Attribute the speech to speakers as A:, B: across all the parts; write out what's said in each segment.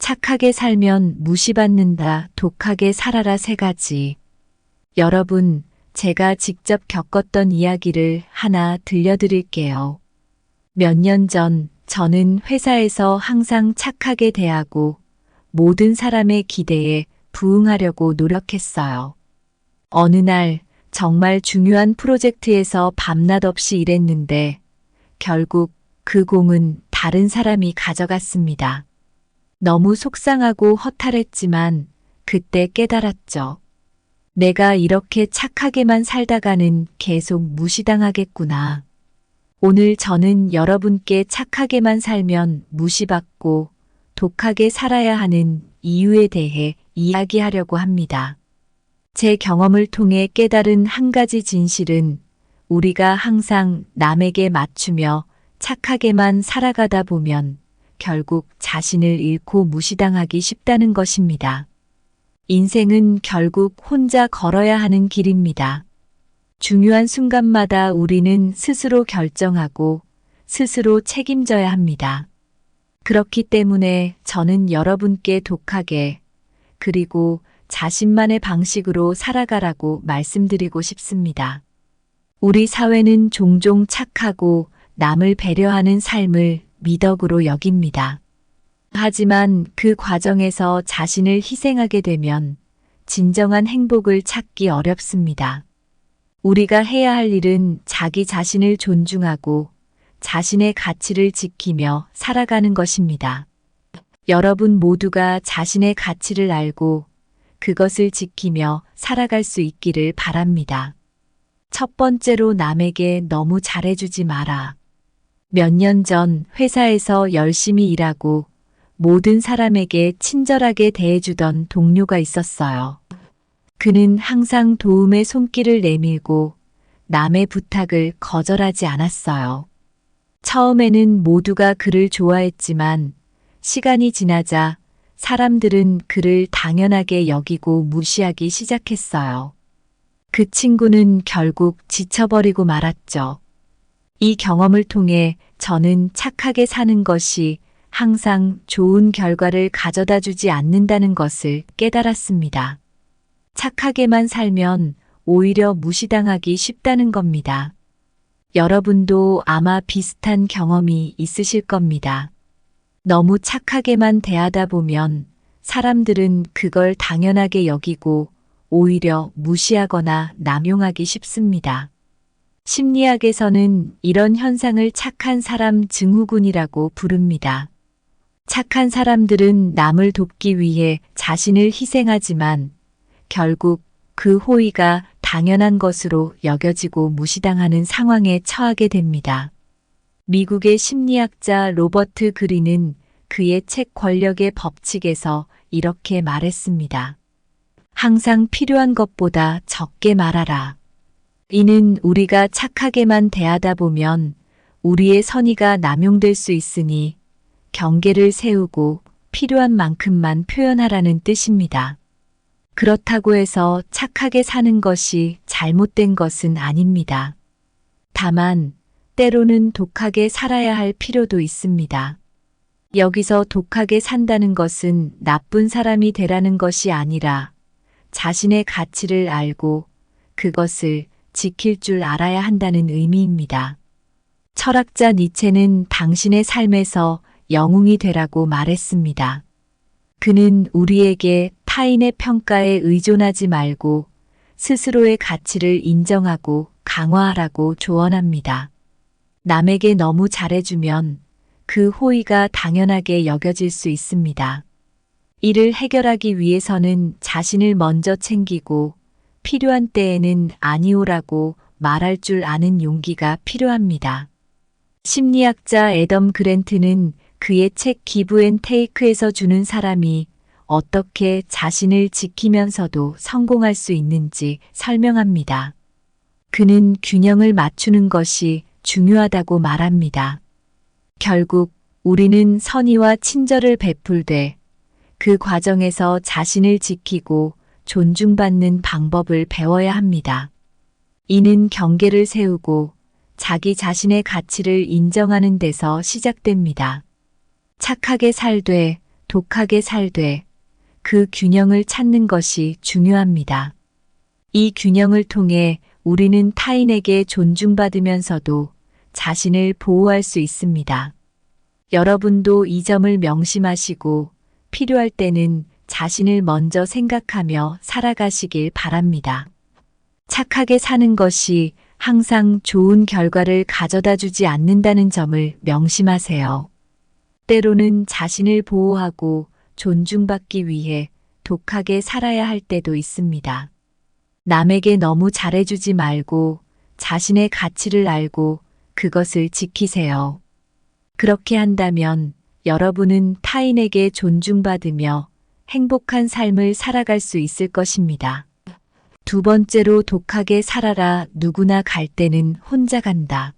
A: 착하게 살면 무시받는다. 독하게 살아라. 3가지. 여러분, 제가 직접 겪었던 이야기를 하나 들려드릴게요. 몇 년 전 저는 회사에서 항상 착하게 대하고 모든 사람의 기대에 부응하려고 노력했어요. 어느 날 정말 중요한 프로젝트에서 밤낮 없이 일했는데 결국 그 공은 다른 사람이 가져갔습니다. 너무 속상하고 허탈했지만 그때 깨달았죠. 내가 이렇게 착하게만 살다가는 계속 무시당하겠구나. 오늘 저는 여러분께 착하게만 살면 무시받고 독하게 살아야 하는 이유에 대해 이야기하려고 합니다. 제 경험을 통해 깨달은 한 가지 진실은 우리가 항상 남에게 맞추며 착하게만 살아가다 보면 결국 자신을 잃고 무시당하기 쉽다는 것입니다. 인생은 결국 혼자 걸어야 하는 길입니다. 중요한 순간마다 우리는 스스로 결정하고 스스로 책임져야 합니다. 그렇기 때문에 저는 여러분께 독하게 그리고 자신만의 방식으로 살아가라고 말씀드리고 싶습니다. 우리 사회는 종종 착하고 남을 배려하는 삶을 미덕으로 여깁니다. 하지만 그 과정에서 자신을 희생하게 되면 진정한 행복을 찾기 어렵습니다. 우리가 해야 할 일은 자기 자신을 존중하고 자신의 가치를 지키며 살아가는 것입니다. 여러분 모두가 자신의 가치를 알고 그것을 지키며 살아갈 수 있기를 바랍니다. 첫 번째로 남에게 너무 잘해주지 마라. 몇 년 전 회사에서 열심히 일하고 모든 사람에게 친절하게 대해주던 동료가 있었어요. 그는 항상 도움의 손길을 내밀고 남의 부탁을 거절하지 않았어요. 처음에는 모두가 그를 좋아했지만 시간이 지나자 사람들은 그를 당연하게 여기고 무시하기 시작했어요. 그 친구는 결국 지쳐버리고 말았죠. 이 경험을 통해 저는 착하게 사는 것이 항상 좋은 결과를 가져다 주지 않는다는 것을 깨달았습니다. 착하게만 살면 오히려 무시당하기 쉽다는 겁니다. 여러분도 아마 비슷한 경험이 있으실 겁니다. 너무 착하게만 대하다 보면 사람들은 그걸 당연하게 여기고 오히려 무시하거나 남용하기 쉽습니다. 심리학에서는 이런 현상을 착한 사람 증후군이라고 부릅니다. 착한 사람들은 남을 돕기 위해 자신을 희생하지만 결국 그 호의가 당연한 것으로 여겨지고 무시당하는 상황에 처하게 됩니다. 미국의 심리학자 로버트 그린은 그의 책 권력의 법칙에서 이렇게 말했습니다. 항상 필요한 것보다 적게 말하라. 이는 우리가 착하게만 대하다 보면 우리의 선의가 남용될 수 있으니 경계를 세우고 필요한 만큼만 표현하라는 뜻입니다. 그렇다고 해서 착하게 사는 것이 잘못된 것은 아닙니다. 다만 때로는 독하게 살아야 할 필요도 있습니다. 여기서 독하게 산다는 것은 나쁜 사람이 되라는 것이 아니라 자신의 가치를 알고 그것을 지킬 줄 알아야 한다는 의미입니다. 철학자 니체는 당신의 삶에서 영웅이 되라고 말했습니다. 그는 우리에게 타인의 평가에 의존하지 말고 스스로의 가치를 인정하고 강화하라고 조언합니다. 남에게 너무 잘해주면 그 호의가 당연하게 여겨질 수 있습니다. 이를 해결하기 위해서는 자신을 먼저 챙기고 필요한 때에는 아니오라고 말할 줄 아는 용기가 필요합니다. 심리학자 애덤 그랜트는 그의 책 기브 앤 테이크에서 주는 사람이 어떻게 자신을 지키면서도 성공할 수 있는지 설명합니다. 그는 균형을 맞추는 것이 중요하다고 말합니다. 결국 우리는 선의와 친절을 베풀되 그 과정에서 자신을 지키고 존중받는 방법을 배워야 합니다. 이는 경계를 세우고 자기 자신의 가치를 인정하는 데서 시작됩니다. 착하게 살되 독하게 살되 그 균형을 찾는 것이 중요합니다. 이 균형을 통해 우리는 타인에게 존중받으면서도 자신을 보호할 수 있습니다. 여러분도 이 점을 명심하시고 필요할 때는 자신을 먼저 생각하며 살아가시길 바랍니다. 착하게 사는 것이 항상 좋은 결과를 가져다 주지 않는다는 점을 명심하세요. 때로는 자신을 보호하고 존중받기 위해 독하게 살아야 할 때도 있습니다. 남에게 너무 잘해주지 말고 자신의 가치를 알고 그것을 지키세요. 그렇게 한다면 여러분은 타인에게 존중받으며 행복한 삶을 살아갈 수 있을 것입니다. 두 번째로 독하게 살아라. 누구나 갈 때는 혼자 간다.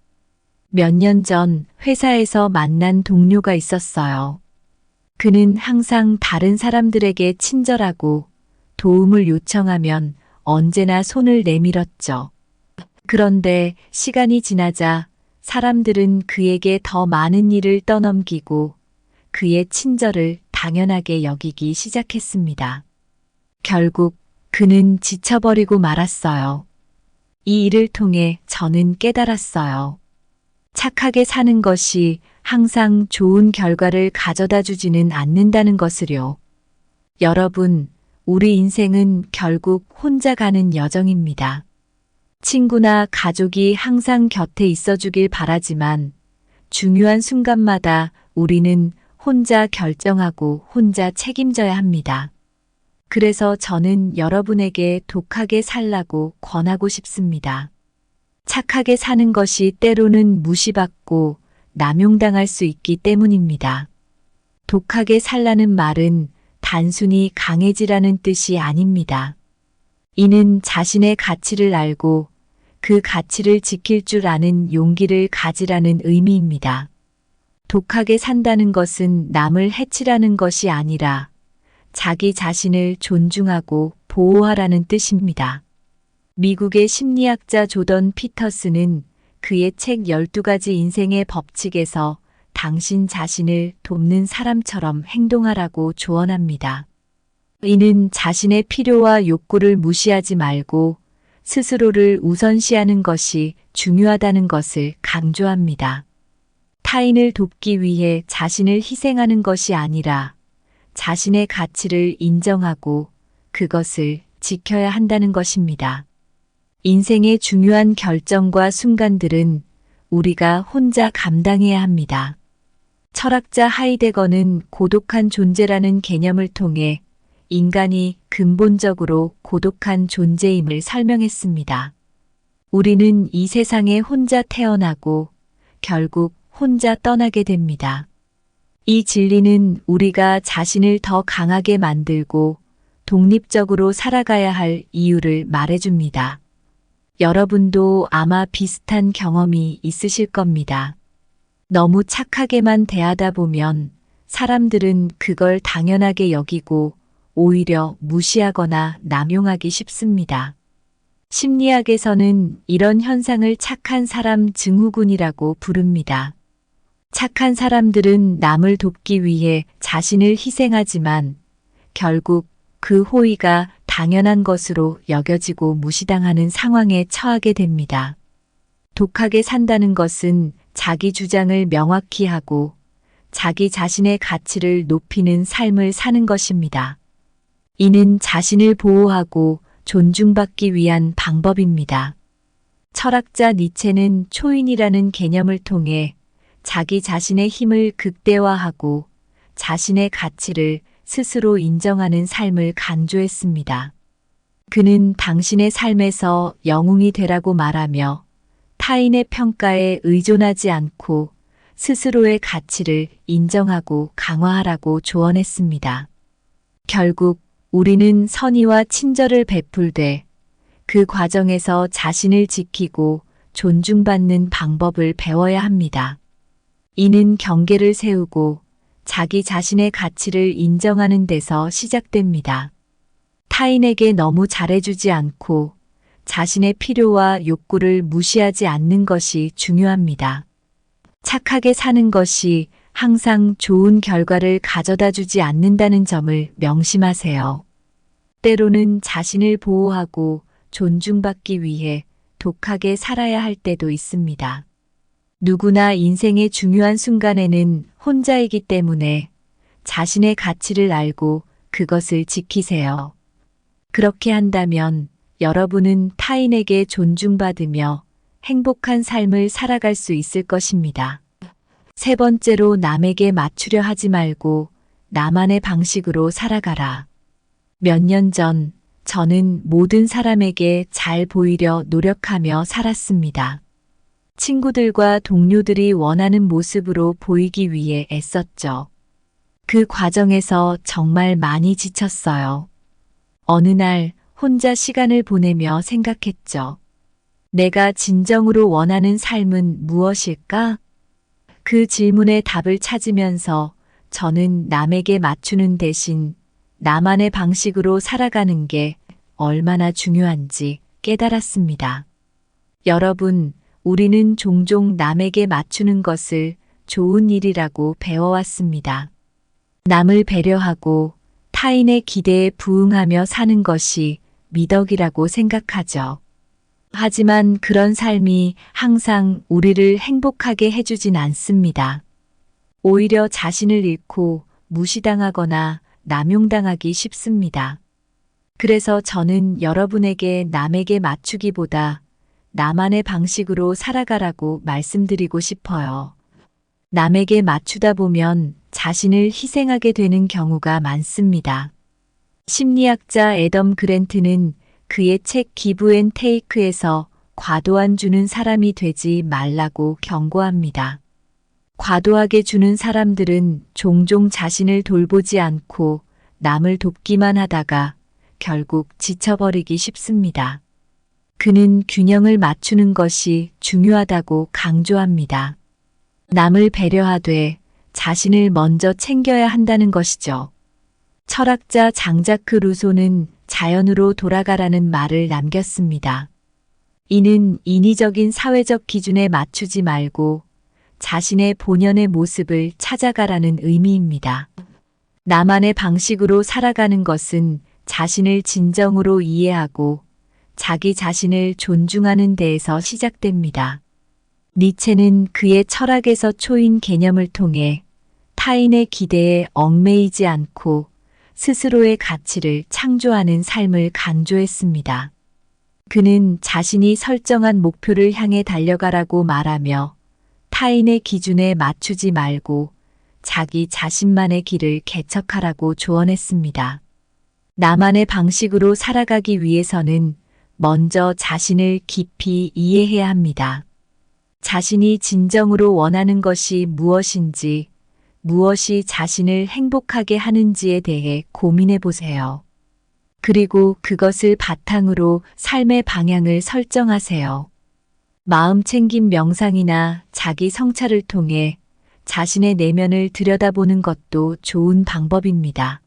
A: 몇 년 전 회사에서 만난 동료가 있었어요. 그는 항상 다른 사람들에게 친절하고 도움을 요청하면 언제나 손을 내밀었죠. 그런데 시간이 지나자 사람들은 그에게 더 많은 일을 떠넘기고 그의 친절을 당연하게 여기기 시작했습니다. 결국 그는 지쳐버리고 말았어요. 이 일을 통해 저는 깨달았어요. 착하게 사는 것이 항상 좋은 결과를 가져다 주지는 않는다는 것을요. 여러분, 우리 인생은 결국 혼자 가는 여정입니다. 친구나 가족이 항상 곁에 있어주길 바라지만 중요한 순간마다 우리는 혼자 결정하고 혼자 책임져야 합니다. 그래서 저는 여러분에게 독하게 살라고 권하고 싶습니다. 착하게 사는 것이 때로는 무시받고 남용당할 수 있기 때문입니다. 독하게 살라는 말은 단순히 강해지라는 뜻이 아닙니다. 이는 자신의 가치를 알고 그 가치를 지킬 줄 아는 용기를 가지라는 의미입니다. 독하게 산다는 것은 남을 해치라는 것이 아니라 자기 자신을 존중하고 보호하라는 뜻입니다. 미국의 심리학자 조던 피터스는 그의 책 12가지 인생의 법칙에서 당신 자신을 돕는 사람처럼 행동하라고 조언합니다. 이는 자신의 필요와 욕구를 무시하지 말고 스스로를 우선시하는 것이 중요하다는 것을 강조합니다. 타인을 돕기 위해 자신을 희생하는 것이 아니라 자신의 가치를 인정하고 그것을 지켜야 한다는 것입니다. 인생의 중요한 결정과 순간들은 우리가 혼자 감당해야 합니다. 철학자 하이데거는 고독한 존재라는 개념을 통해 인간이 근본적으로 고독한 존재임을 설명했습니다. 우리는 이 세상에 혼자 태어나고 결국 혼자 떠나게 됩니다. 이 진리는 우리가 자신을 더 강하게 만들고 독립적으로 살아가야 할 이유를 말해줍니다. 여러분도 아마 비슷한 경험이 있으실 겁니다. 너무 착하게만 대하다 보면 사람들은 그걸 당연하게 여기고 오히려 무시하거나 남용하기 쉽습니다. 심리학에서는 이런 현상을 착한 사람 증후군이라고 부릅니다. 착한 사람들은 남을 돕기 위해 자신을 희생하지만 결국 그 호의가 당연한 것으로 여겨지고 무시당하는 상황에 처하게 됩니다. 독하게 산다는 것은 자기 주장을 명확히 하고 자기 자신의 가치를 높이는 삶을 사는 것입니다. 이는 자신을 보호하고 존중받기 위한 방법입니다. 철학자 니체는 초인이라는 개념을 통해 자기 자신의 힘을 극대화하고 자신의 가치를 스스로 인정하는 삶을 강조했습니다. 그는 당신의 삶에서 영웅이 되라고 말하며 타인의 평가에 의존하지 않고 스스로의 가치를 인정하고 강화하라고 조언했습니다. 결국 우리는 선의와 친절을 베풀되 그 과정에서 자신을 지키고 존중받는 방법을 배워야 합니다. 이는 경계를 세우고 자기 자신의 가치를 인정하는 데서 시작됩니다. 타인에게 너무 잘해주지 않고 자신의 필요와 욕구를 무시하지 않는 것이 중요합니다. 착하게 사는 것이 항상 좋은 결과를 가져다 주지 않는다는 점을 명심하세요. 때로는 자신을 보호하고 존중받기 위해 독하게 살아야 할 때도 있습니다. 누구나 인생의 중요한 순간에는 혼자이기 때문에 자신의 가치를 알고 그것을 지키세요. 그렇게 한다면 여러분은 타인에게 존중받으며 행복한 삶을 살아갈 수 있을 것입니다. 세 번째로 남에게 맞추려 하지 말고 나만의 방식으로 살아가라. 몇 년 전 저는 모든 사람에게 잘 보이려 노력하며 살았습니다. 친구들과 동료들이 원하는 모습으로 보이기 위해 애썼죠. 그 과정에서 정말 많이 지쳤어요. 어느 날 혼자 시간을 보내며 생각했죠. 내가 진정으로 원하는 삶은 무엇일까? 그 질문에 답을 찾으면서 저는 남에게 맞추는 대신 나만의 방식으로 살아가는 게 얼마나 중요한지 깨달았습니다. 여러분, 우리는 종종 남에게 맞추는 것을 좋은 일이라고 배워왔습니다. 남을 배려하고 타인의 기대에 부응하며 사는 것이 미덕이라고 생각하죠. 하지만 그런 삶이 항상 우리를 행복하게 해주진 않습니다. 오히려 자신을 잃고 무시당하거나 남용당하기 쉽습니다. 그래서 저는 여러분에게 남에게 맞추기보다 나만의 방식으로 살아가라고 말씀드리고 싶어요. 남에게 맞추다 보면 자신을 희생하게 되는 경우가 많습니다. 심리학자 애덤 그랜트는 그의 책 기브 앤 테이크에서 과도한 주는 사람이 되지 말라고 경고합니다. 과도하게 주는 사람들은 종종 자신을 돌보지 않고 남을 돕기만 하다가 결국 지쳐버리기 쉽습니다. 그는 균형을 맞추는 것이 중요하다고 강조합니다. 남을 배려하되 자신을 먼저 챙겨야 한다는 것이죠. 철학자 장자크 루소는 자연으로 돌아가라는 말을 남겼습니다. 이는 인위적인 사회적 기준에 맞추지 말고 자신의 본연의 모습을 찾아가라는 의미입니다. 나만의 방식으로 살아가는 것은 자신을 진정으로 이해하고 자기 자신을 존중하는 데에서 시작됩니다. 니체는 그의 철학에서 초인 개념을 통해 타인의 기대에 얽매이지 않고 스스로의 가치를 창조하는 삶을 강조했습니다. 그는 자신이 설정한 목표를 향해 달려가라고 말하며 타인의 기준에 맞추지 말고 자기 자신만의 길을 개척하라고 조언했습니다. 나만의 방식으로 살아가기 위해서는 먼저 자신을 깊이 이해해야 합니다. 자신이 진정으로 원하는 것이 무엇인지, 무엇이 자신을 행복하게 하는지에 대해 고민해 보세요. 그리고 그것을 바탕으로 삶의 방향을 설정하세요. 마음챙김 명상이나 자기 성찰을 통해 자신의 내면을 들여다보는 것도 좋은 방법입니다.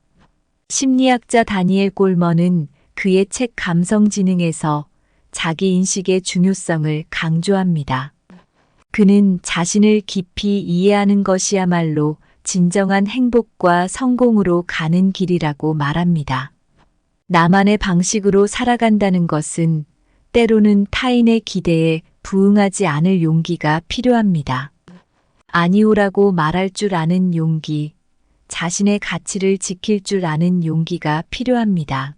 A: 심리학자 다니엘 골먼은 그의 책 감성지능에서 자기 인식의 중요성을 강조합니다. 그는 자신을 깊이 이해하는 것이야말로 진정한 행복과 성공으로 가는 길이라고 말합니다. 나만의 방식으로 살아간다는 것은 때로는 타인의 기대에 부응하지 않을 용기가 필요합니다. 아니오라고 말할 줄 아는 용기, 자신의 가치를 지킬 줄 아는 용기가 필요합니다.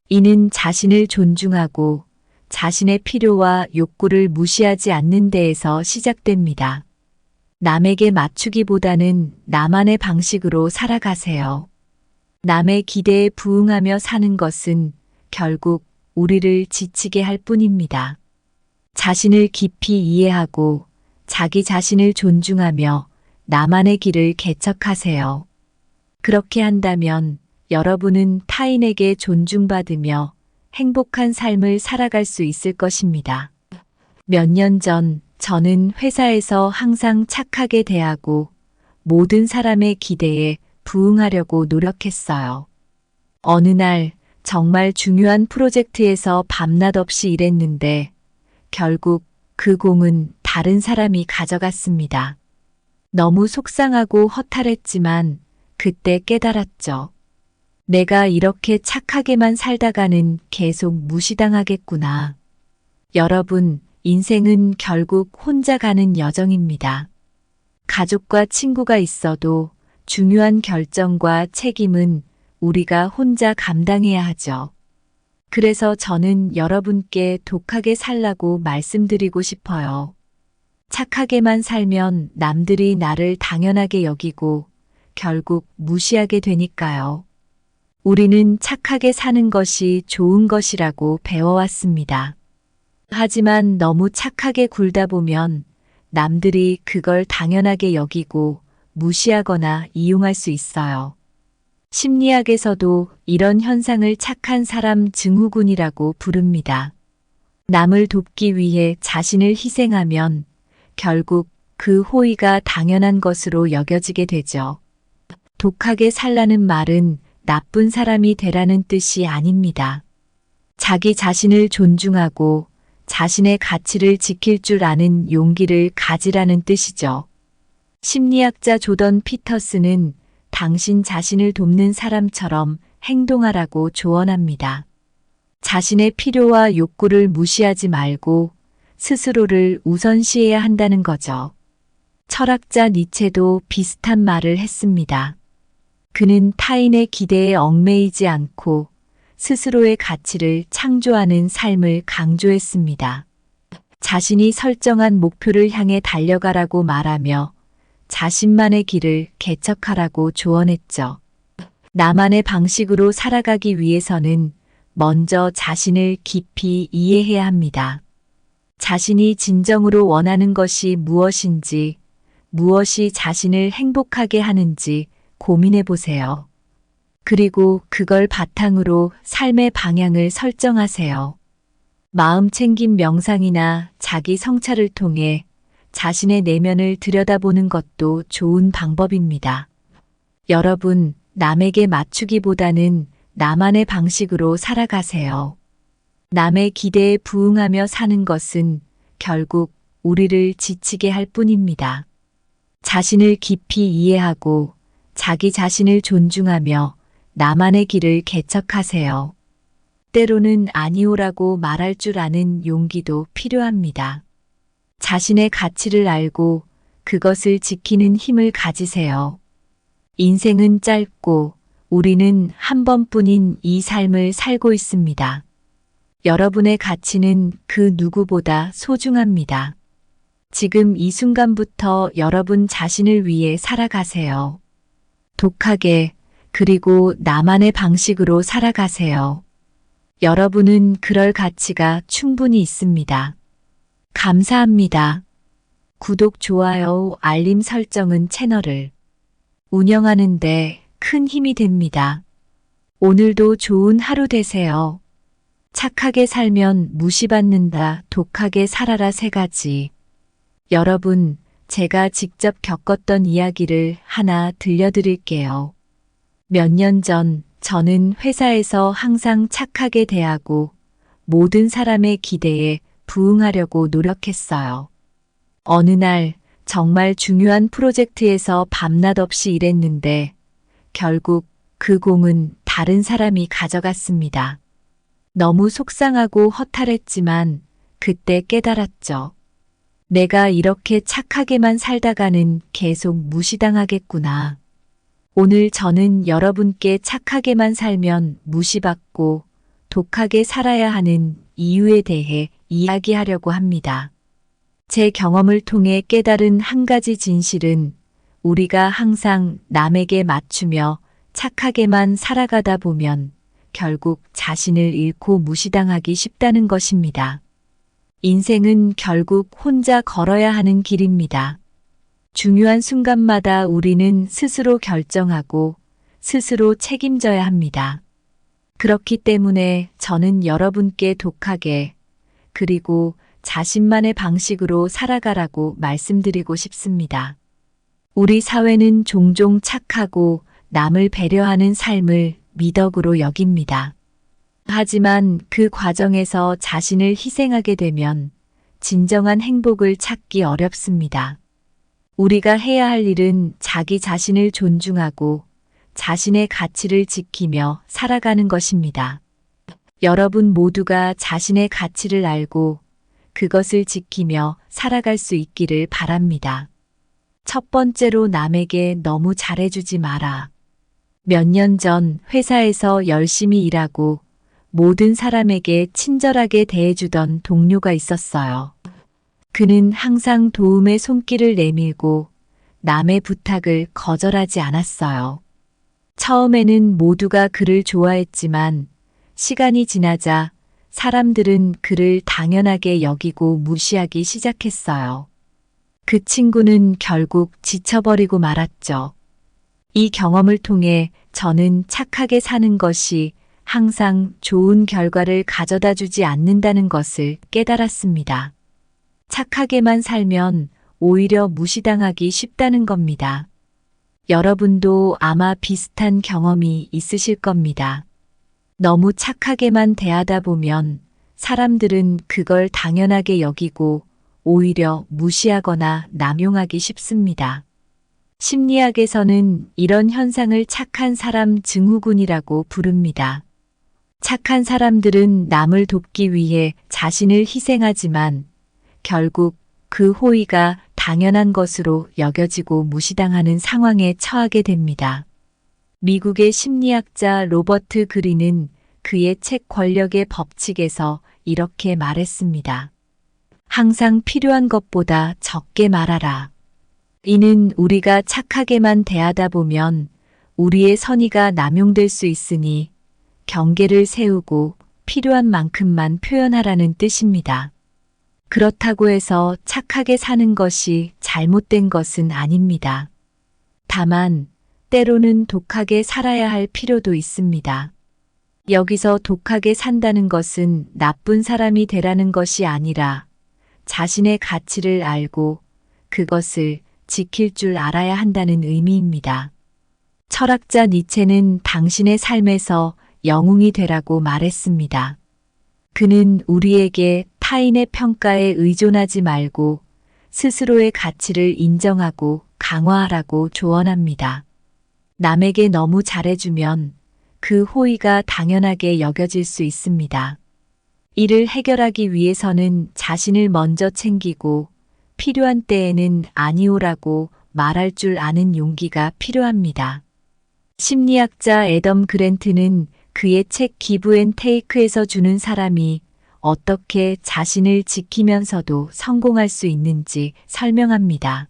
A: 이는 자신을 존중하고 자신의 필요와 욕구를 무시하지 않는 데에서 시작됩니다. 남에게 맞추기보다는 나만의 방식으로 살아가세요. 남의 기대에 부응하며 사는 것은 결국 우리를 지치게 할 뿐입니다. 자신을 깊이 이해하고 자기 자신을 존중하며 나만의 길을 개척하세요. 그렇게 한다면 여러분은 타인에게 존중받으며 행복한 삶을 살아갈 수 있을 것입니다. 몇 년 전 저는 회사에서 항상 착하게 대하고 모든 사람의 기대에 부응하려고 노력했어요. 어느 날 정말 중요한 프로젝트에서 밤낮 없이 일했는데 결국 그 공은 다른 사람이 가져갔습니다. 너무 속상하고 허탈했지만 그때 깨달았죠. 내가 이렇게 착하게만 살다가는 계속 무시당하겠구나. 여러분, 인생은 결국 혼자 가는 여정입니다. 가족과 친구가 있어도 중요한 결정과 책임은 우리가 혼자 감당해야 하죠. 그래서 저는 여러분께 독하게 살라고 말씀드리고 싶어요. 착하게만 살면 남들이 나를 당연하게 여기고 결국 무시하게 되니까요. 우리는 착하게 사는 것이 좋은 것이라고 배워왔습니다. 하지만 너무 착하게 굴다 보면 남들이 그걸 당연하게 여기고 무시하거나 이용할 수 있어요. 심리학에서도 이런 현상을 착한 사람 증후군이라고 부릅니다. 남을 돕기 위해 자신을 희생하면 결국 그 호의가 당연한 것으로 여겨지게 되죠. 독하게 살라는 말은 나쁜 사람이 되라는 뜻이 아닙니다. 자기 자신을 존중하고 자신의 가치를 지킬 줄 아는 용기를 가지라는 뜻이죠. 심리학자 조던 피터스는 당신 자신을 돕는 사람처럼 행동하라고 조언합니다. 자신의 필요와 욕구를 무시하지 말고 스스로를 우선시해야 한다는 거죠. 철학자 니체도 비슷한 말을 했습니다. 그는 타인의 기대에 얽매이지 않고 스스로의 가치를 창조하는 삶을 강조했습니다. 자신이 설정한 목표를 향해 달려가라고 말하며 자신만의 길을 개척하라고 조언했죠. 나만의 방식으로 살아가기 위해서는 먼저 자신을 깊이 이해해야 합니다. 자신이 진정으로 원하는 것이 무엇인지, 무엇이 자신을 행복하게 하는지 고민해 보세요. 그리고 그걸 바탕으로 삶의 방향을 설정하세요. 마음 챙김 명상이나 자기 성찰을 통해 자신의 내면을 들여다보는 것도 좋은 방법입니다. 여러분, 남에게 맞추기보다는 나만의 방식으로 살아가세요. 남의 기대에 부응하며 사는 것은 결국 우리를 지치게 할 뿐입니다. 자신을 깊이 이해하고 자기 자신을 존중하며 나만의 길을 개척하세요. 때로는 아니오라고 말할 줄 아는 용기도 필요합니다. 자신의 가치를 알고 그것을 지키는 힘을 가지세요. 인생은 짧고 우리는 한 번뿐인 이 삶을 살고 있습니다. 여러분의 가치는 그 누구보다 소중합니다. 지금 이 순간부터 여러분 자신을 위해 살아가세요. 독하게, 그리고 나만의 방식으로 살아가세요. 여러분은 그럴 가치가 충분히 있습니다. 감사합니다. 구독, 좋아요, 알림 설정은 채널을 운영하는데 큰 힘이 됩니다. 오늘도 좋은 하루 되세요. 착하게 살면 무시받는다. 독하게 살아라. 3가지. 여러분, 제가 직접 겪었던 이야기를 하나 들려드릴게요. 몇 년 전 저는 회사에서 항상 착하게 대하고 모든 사람의 기대에 부응하려고 노력했어요. 어느 날 정말 중요한 프로젝트에서 밤낮 없이 일했는데 결국 그 공은 다른 사람이 가져갔습니다. 너무 속상하고 허탈했지만 그때 깨달았죠. 내가 이렇게 착하게만 살다가는 계속 무시당하겠구나. 오늘 저는 여러분께 착하게만 살면 무시받고 독하게 살아야 하는 이유에 대해 이야기하려고 합니다. 제 경험을 통해 깨달은 한 가지 진실은 우리가 항상 남에게 맞추며 착하게만 살아가다 보면 결국 자신을 잃고 무시당하기 쉽다는 것입니다. 인생은 결국 혼자 걸어야 하는 길입니다. 중요한 순간마다 우리는 스스로 결정하고 스스로 책임져야 합니다. 그렇기 때문에 저는 여러분께 독하게, 그리고 자신만의 방식으로 살아가라고 말씀드리고 싶습니다. 우리 사회는 종종 착하고 남을 배려하는 삶을 미덕으로 여깁니다. 하지만 그 과정에서 자신을 희생하게 되면 진정한 행복을 찾기 어렵습니다. 우리가 해야 할 일은 자기 자신을 존중하고 자신의 가치를 지키며 살아가는 것입니다. 여러분 모두가 자신의 가치를 알고 그것을 지키며 살아갈 수 있기를 바랍니다. 첫 번째로 남에게 너무 잘해주지 마라. 몇 년 전 회사에서 열심히 일하고 모든 사람에게 친절하게 대해주던 동료가 있었어요. 그는 항상 도움의 손길을 내밀고 남의 부탁을 거절하지 않았어요. 처음에는 모두가 그를 좋아했지만 시간이 지나자 사람들은 그를 당연하게 여기고 무시하기 시작했어요. 그 친구는 결국 지쳐버리고 말았죠. 이 경험을 통해 저는 착하게 사는 것이 항상 좋은 결과를 가져다 주지 않는다는 것을 깨달았습니다. 착하게만 살면 오히려 무시당하기 쉽다는 겁니다. 여러분도 아마 비슷한 경험이 있으실 겁니다. 너무 착하게만 대하다 보면 사람들은 그걸 당연하게 여기고 오히려 무시하거나 남용하기 쉽습니다. 심리학에서는 이런 현상을 착한 사람 증후군이라고 부릅니다. 착한 사람들은 남을 돕기 위해 자신을 희생하지만 결국 그 호의가 당연한 것으로 여겨지고 무시당하는 상황에 처하게 됩니다. 미국의 심리학자 로버트 그린은 그의 책 권력의 법칙에서 이렇게 말했습니다. 항상 필요한 것보다 적게 말하라. 이는 우리가 착하게만 대하다 보면 우리의 선의가 남용될 수 있으니 경계를 세우고 필요한 만큼만 표현하라는 뜻입니다. 그렇다고 해서 착하게 사는 것이 잘못된 것은 아닙니다. 다만 때로는 독하게 살아야 할 필요도 있습니다. 여기서 독하게 산다는 것은 나쁜 사람이 되라는 것이 아니라 자신의 가치를 알고 그것을 지킬 줄 알아야 한다는 의미입니다. 철학자 니체는 당신의 삶에서 영웅이 되라고 말했습니다. 그는 우리에게 타인의 평가에 의존하지 말고 스스로의 가치를 인정하고 강화하라고 조언합니다. 남에게 너무 잘해주면 그 호의가 당연하게 여겨질 수 있습니다. 이를 해결하기 위해서는 자신을 먼저 챙기고 필요한 때에는 아니오라고 말할 줄 아는 용기가 필요합니다. 심리학자 애덤 그랜트는 그의 책 기브 앤 테이크에서 주는 사람이 어떻게 자신을 지키면서도 성공할 수 있는지 설명합니다.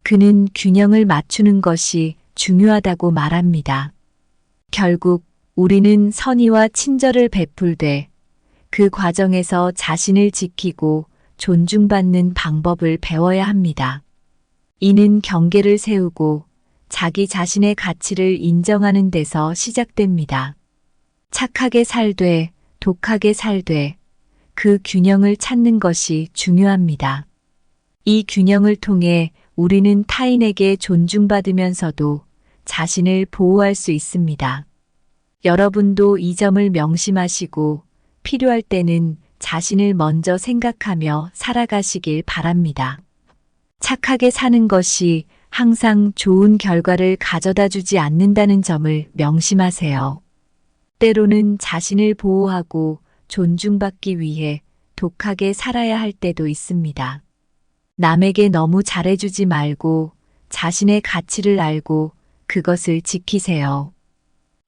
A: 그는 균형을 맞추는 것이 중요하다고 말합니다. 결국 우리는 선의와 친절을 베풀되 그 과정에서 자신을 지키고 존중받는 방법을 배워야 합니다. 이는 경계를 세우고 자기 자신의 가치를 인정하는 데서 시작됩니다. 착하게 살되 독하게 살되 그 균형을 찾는 것이 중요합니다. 이 균형을 통해 우리는 타인에게 존중받으면서도 자신을 보호할 수 있습니다. 여러분도 이 점을 명심하시고 필요할 때는 자신을 먼저 생각하며 살아가시길 바랍니다. 착하게 사는 것이 항상 좋은 결과를 가져다 주지 않는다는 점을 명심하세요. 때로는 자신을 보호하고 존중받기 위해 독하게 살아야 할 때도 있습니다. 남에게 너무 잘해주지 말고 자신의 가치를 알고 그것을 지키세요.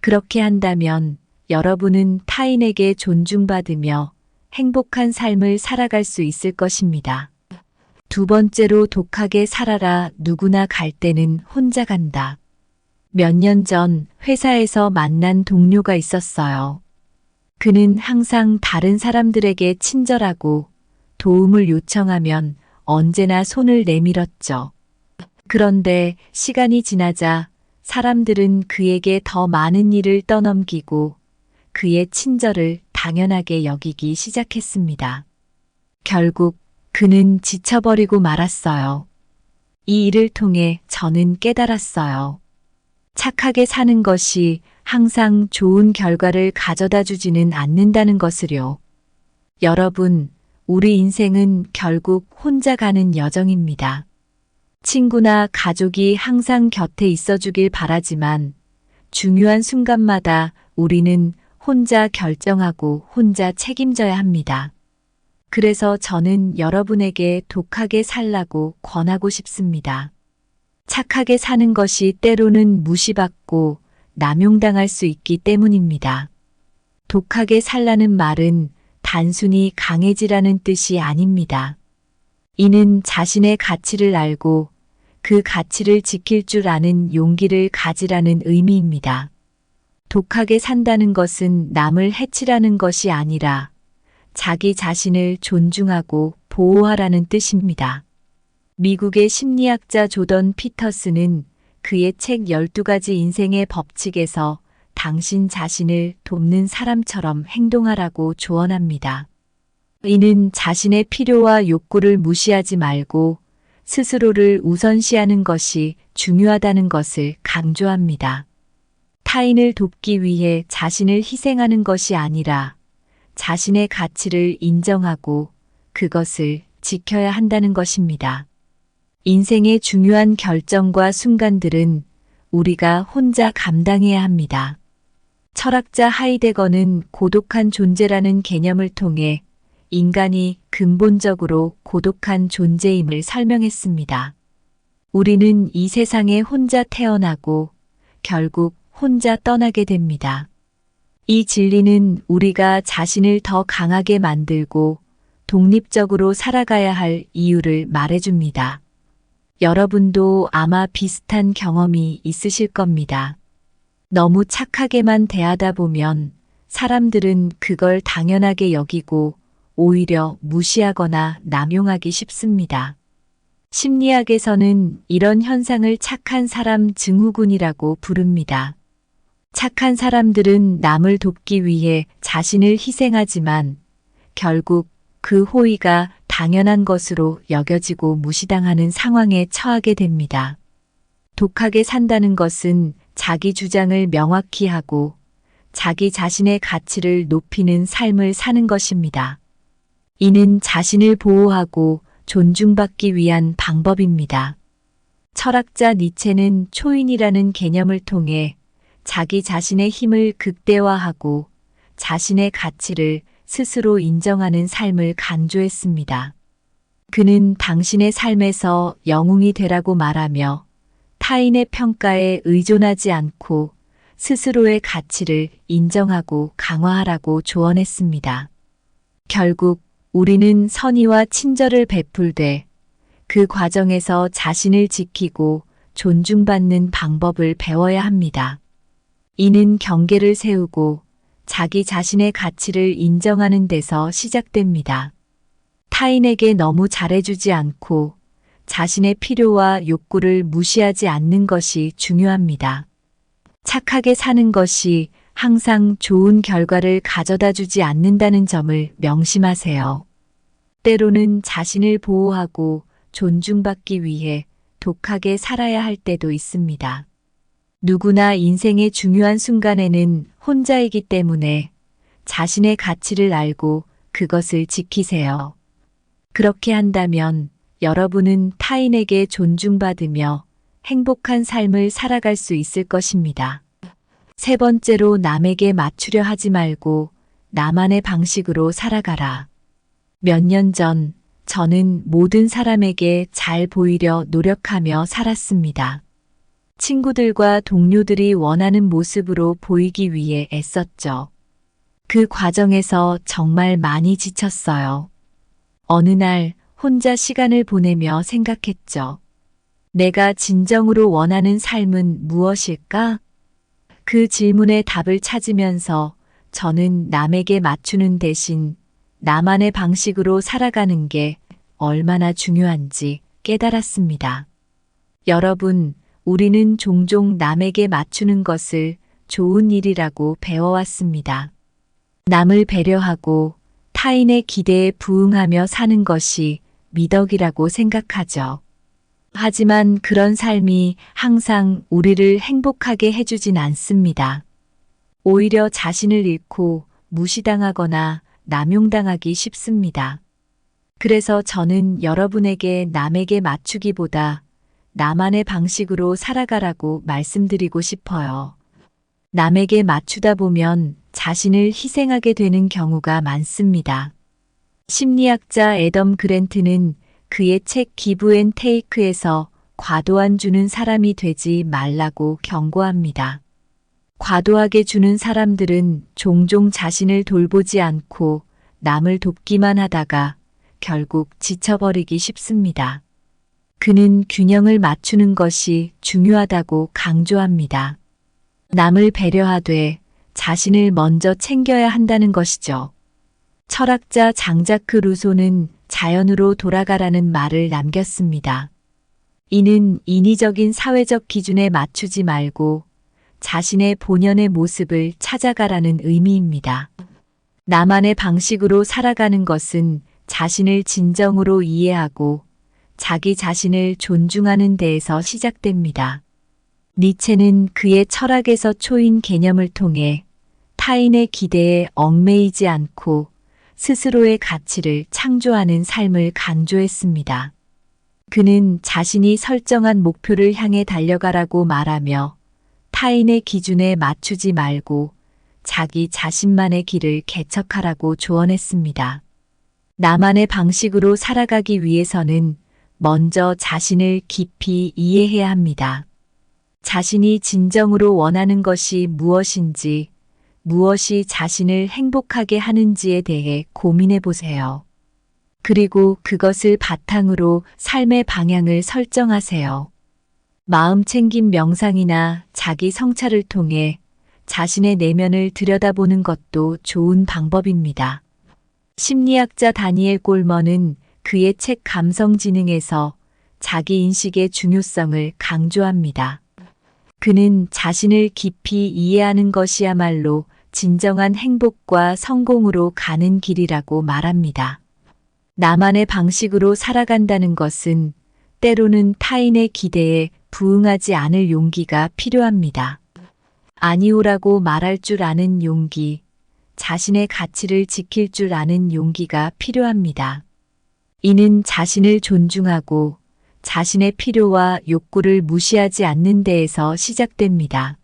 A: 그렇게 한다면 여러분은 타인에게 존중받으며 행복한 삶을 살아갈 수 있을 것입니다. 두 번째로 독하게 살아라. 누구나 갈 때는 혼자 간다. 몇 년 전 회사에서 만난 동료가 있었어요. 그는 항상 다른 사람들에게 친절하고 도움을 요청하면 언제나 손을 내밀었죠. 그런데 시간이 지나자 사람들은 그에게 더 많은 일을 떠넘기고 그의 친절을 당연하게 여기기 시작했습니다. 결국 그는 지쳐버리고 말았어요. 이 일을 통해 저는 깨달았어요. 착하게 사는 것이 항상 좋은 결과를 가져다 주지는 않는다는 것을요. 여러분, 우리 인생은 결국 혼자 가는 여정입니다. 친구나 가족이 항상 곁에 있어 주길 바라지만 중요한 순간마다 우리는 혼자 결정하고 혼자 책임져야 합니다. 그래서 저는 여러분에게 독하게 살라고 권하고 싶습니다. 착하게 사는 것이 때로는 무시받고 남용당할 수 있기 때문입니다. 독하게 살라는 말은 단순히 강해지라는 뜻이 아닙니다. 이는 자신의 가치를 알고 그 가치를 지킬 줄 아는 용기를 가지라는 의미입니다. 독하게 산다는 것은 남을 해치라는 것이 아니라 자기 자신을 존중하고 보호하라는 뜻입니다. 미국의 심리학자 조던 피터스는 그의 책 12가지 인생의 법칙에서 당신 자신을 돕는 사람처럼 행동하라고 조언합니다. 이는 자신의 필요와 욕구를 무시하지 말고 스스로를 우선시하는 것이 중요하다는 것을 강조합니다. 타인을 돕기 위해 자신을 희생하는 것이 아니라 자신의 가치를 인정하고 그것을 지켜야 한다는 것입니다. 인생의 중요한 결정과 순간들은 우리가 혼자 감당해야 합니다. 철학자 하이데거는 고독한 존재라는 개념을 통해 인간이 근본적으로 고독한 존재임을 설명했습니다. 우리는 이 세상에 혼자 태어나고 결국 혼자 떠나게 됩니다. 이 진리는 우리가 자신을 더 강하게 만들고 독립적으로 살아가야 할 이유를 말해줍니다. 여러분도 아마 비슷한 경험이 있으실 겁니다. 너무 착하게만 대하다 보면 사람들은 그걸 당연하게 여기고 오히려 무시하거나 남용하기 쉽습니다. 심리학에서는 이런 현상을 착한 사람 증후군이라고 부릅니다. 착한 사람들은 남을 돕기 위해 자신을 희생하지만 결국 그 호의가 당연한 것으로 여겨지고 무시당하는 상황에 처하게 됩니다. 독하게 산다는 것은 자기 주장을 명확히 하고 자기 자신의 가치를 높이는 삶을 사는 것입니다. 이는 자신을 보호하고 존중받기 위한 방법입니다. 철학자 니체는 초인이라는 개념을 통해 자기 자신의 힘을 극대화하고 자신의 가치를 스스로 인정하는 삶을 강조했습니다. 그는 당신의 삶에서 영웅이 되라고 말하며 타인의 평가에 의존하지 않고 스스로의 가치를 인정하고 강화하라고 조언했습니다. 결국 우리는 선의와 친절을 베풀되 그 과정에서 자신을 지키고 존중받는 방법을 배워야 합니다. 이는 경계를 세우고 자기 자신의 가치를 인정하는 데서 시작됩니다. 타인에게 너무 잘해주지 않고 자신의 필요와 욕구를 무시하지 않는 것이 중요합니다. 착하게 사는 것이 항상 좋은 결과를 가져다 주지 않는다는 점을 명심하세요. 때로는 자신을 보호하고 존중받기 위해 독하게 살아야 할 때도 있습니다. 누구나 인생의 중요한 순간에는 혼자이기 때문에 자신의 가치를 알고 그것을 지키세요. 그렇게 한다면 여러분은 타인에게 존중받으며 행복한 삶을 살아갈 수 있을 것입니다. 세 번째로 남에게 맞추려 하지 말고 나만의 방식으로 살아가라. 몇 년 전 저는 모든 사람에게 잘 보이려 노력하며 살았습니다. 친구들과 동료들이 원하는 모습으로 보이기 위해 애썼죠. 그 과정에서 정말 많이 지쳤어요. 어느 날 혼자 시간을 보내며 생각했죠. 내가 진정으로 원하는 삶은 무엇일까? 그 질문에 답을 찾으면서 저는 남에게 맞추는 대신 나만의 방식으로 살아가는 게 얼마나 중요한지 깨달았습니다. 여러분, 우리는 종종 남에게 맞추는 것을 좋은 일이라고 배워왔습니다. 남을 배려하고 타인의 기대에 부응하며 사는 것이 미덕이라고 생각하죠. 하지만 그런 삶이 항상 우리를 행복하게 해주진 않습니다. 오히려 자신을 잃고 무시당하거나 남용당하기 쉽습니다. 그래서 저는 여러분에게 남에게 맞추기보다 나만의 방식으로 살아가라고 말씀드리고 싶어요. 남에게 맞추다 보면 자신을 희생하게 되는 경우가 많습니다. 심리학자 애덤 그랜트는 그의 책 기브 앤 테이크에서 과도한 주는 사람이 되지 말라고 경고합니다. 과도하게 주는 사람들은 종종 자신을 돌보지 않고 남을 돕기만 하다가 결국 지쳐버리기 쉽습니다. 그는 균형을 맞추는 것이 중요하다고 강조합니다. 남을 배려하되 자신을 먼저 챙겨야 한다는 것이죠. 철학자 장자크 루소는 자연으로 돌아가라는 말을 남겼습니다. 이는 인위적인 사회적 기준에 맞추지 말고 자신의 본연의 모습을 찾아가라는 의미입니다. 나만의 방식으로 살아가는 것은 자신을 진정으로 이해하고 자기 자신을 존중하는 데에서 시작됩니다. 니체는 그의 철학에서 초인 개념을 통해 타인의 기대에 얽매이지 않고 스스로의 가치를 창조하는 삶을 강조했습니다. 그는 자신이 설정한 목표를 향해 달려가라고 말하며 타인의 기준에 맞추지 말고 자기 자신만의 길을 개척하라고 조언했습니다. 나만의 방식으로 살아가기 위해서는 먼저 자신을 깊이 이해해야 합니다. 자신이 진정으로 원하는 것이 무엇인지, 무엇이 자신을 행복하게 하는지에 대해 고민해 보세요. 그리고 그것을 바탕으로 삶의 방향을 설정하세요. 마음챙김 명상이나 자기 성찰을 통해 자신의 내면을 들여다보는 것도 좋은 방법입니다. 심리학자 다니엘 골먼은 그의 책 감성지능에서 자기 인식의 중요성을 강조합니다. 그는 자신을 깊이 이해하는 것이야말로 진정한 행복과 성공으로 가는 길이라고 말합니다. 나만의 방식으로 살아간다는 것은 때로는 타인의 기대에 부응하지 않을 용기가 필요합니다. 아니오라고 말할 줄 아는 용기, 자신의 가치를 지킬 줄 아는 용기가 필요합니다. 이는 자신을 존중하고 자신의 필요와 욕구를 무시하지 않는 데에서 시작됩니다.